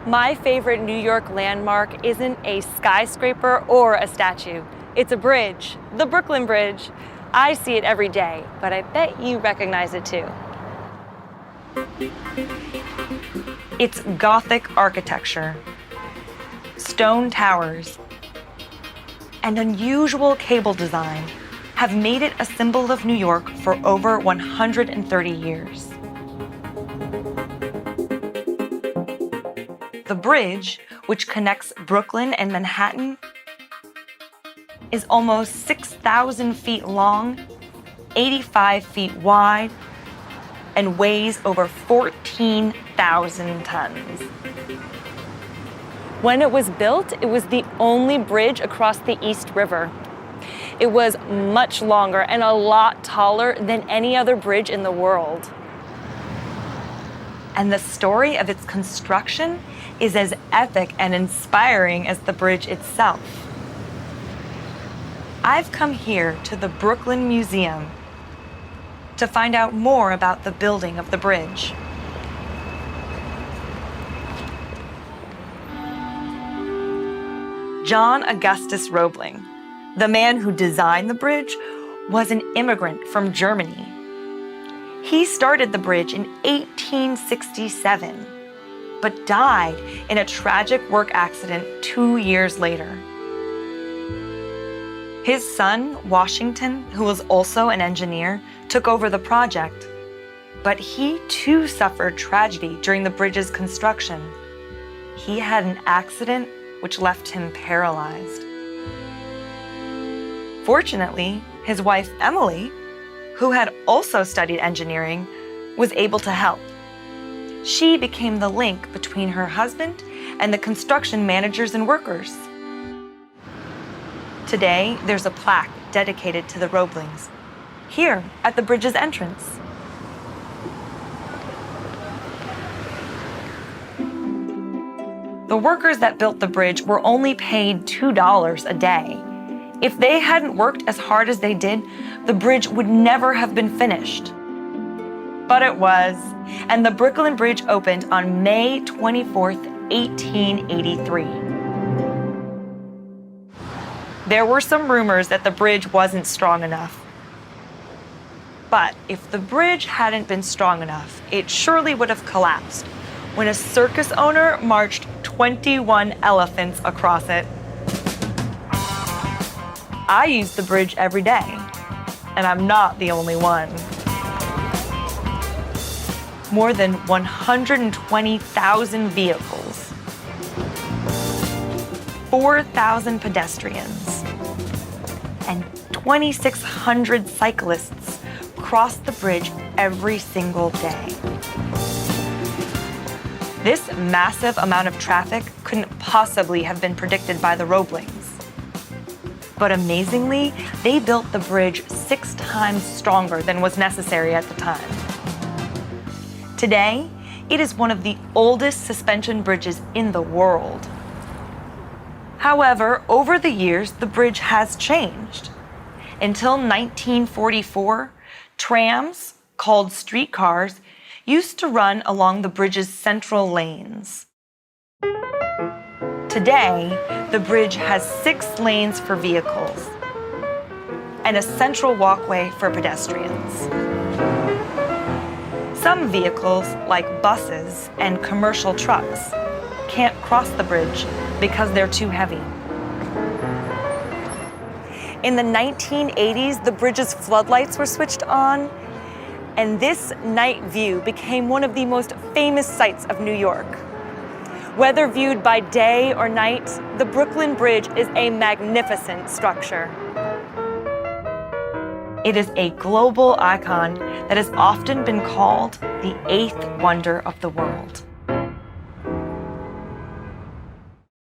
My favorite New York landmark isn't a skyscraper or a statue. It's a bridge, the Brooklyn Bridge. I see it every day, but I bet you recognize it too. It's Gothic architecture, stone towers, and unusual cable design have made it a symbol of New York for over 130 years. The bridge, which connects Brooklyn and Manhattan, is almost 6,000 feet long, 85 feet wide, and weighs over 14,000 tons. When it was built, it was the only bridge across the East River. It was much longer and a lot taller than any other bridge in the world. And the story of its construction is as epic and inspiring as the bridge itself. I've come here to the Brooklyn Museum to find out more about the building of the bridge. John Augustus Roebling, the man who designed the bridge, was an immigrant from Germany. He started the bridge in 1867, but died in a tragic work accident 2 years later. His son, Washington, who was also an engineer, took over the project, but he too suffered tragedy during the bridge's construction. He had an accident which left him paralyzed. Fortunately, his wife, Emily, who had also studied engineering, was able to help. She became the link between her husband and the construction managers and workers. Today, there's a plaque dedicated to the Roeblings, here at the bridge's entrance. The workers that built the bridge were only paid $2 a day. If they hadn't worked as hard as they did, the bridge would never have been finished. But it was, and the Brooklyn Bridge opened on May 24th, 1883. There were some rumors that the bridge wasn't strong enough. But if the bridge hadn't been strong enough, it surely would have collapsed when a circus owner marched 21 elephants across it. I use the bridge every day, and I'm not the only one. More than 120,000 vehicles, 4,000 pedestrians, and 2,600 cyclists cross the bridge every single day. This massive amount of traffic couldn't possibly have been predicted by the Roeblings. But amazingly, they built the bridge 6 times stronger than was necessary at the time. Today, it is one of the oldest suspension bridges in the world. However, over the years, the bridge has changed. Until 1944, trams, called streetcars, used to run along the bridge's central lanes. Today, the bridge has 6 lanes for vehicles and a central walkway for pedestrians. Some vehicles, like buses and commercial trucks, can't cross the bridge because they're too heavy. In the 1980s, the bridge's floodlights were switched on, and this night view became one of the most famous sights of New York. Whether viewed by day or night, the Brooklyn Bridge is a magnificent structure. It is a global icon that has often been called the 8th wonder of the world.